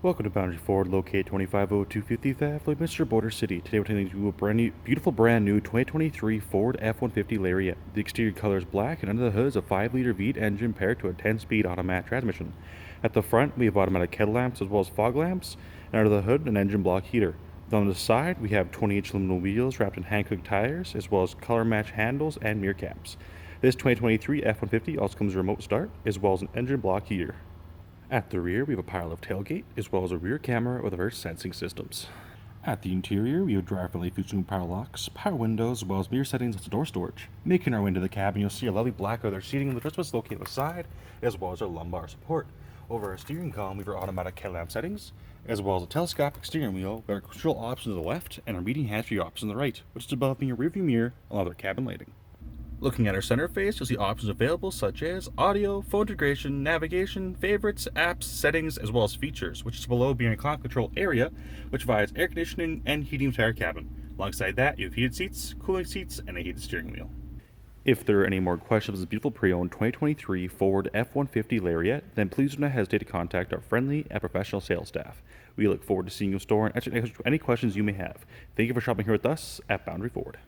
Welcome to Boundary Ford, located 250250th Avenue, Mr. Border City. Today we're taking you a beautiful brand new 2023 Ford F-150 Lariat. The exterior color is black, and under the hood is a 5-liter V8 engine paired to a 10-speed automatic transmission. At the front, we have automatic headlamps as well as fog lamps, and under the hood, an engine block heater. On the side, we have 20-inch aluminum wheels wrapped in hand-cooked tires, as well as color-matched handles and mirror caps. This 2023 F-150 also comes with a remote start, as well as an engine block heater. At the rear, we have a power-lift tailgate, as well as a rear camera with reverse sensing systems. At the interior, we have driver-friendly featuring power locks, power windows, as well as mirror settings with door storage. Making our way into the cabin, you'll see a lovely black leather seating with the adjustments located on the side, as well as our lumbar support. Over our steering column, we have our automatic headlamp settings, as well as a telescopic steering wheel with our control options to the left and our medium hands-free option on the right, which is above being a rearview mirror along with our cabin lighting. Looking at our center face, you'll see options available such as audio, phone integration, navigation, favorites, apps, settings, as well as features, which is below being a climate control area, which provides air conditioning and heating of the entire cabin. Alongside that, you have heated seats, cooling seats, and a heated steering wheel. If there are any more questions of this beautiful pre-owned 2023 Ford F-150 Lariat, then please do not hesitate to contact our friendly and professional sales staff. We look forward to seeing you in store and answering any questions you may have. Thank you for shopping here with us at Boundary Ford.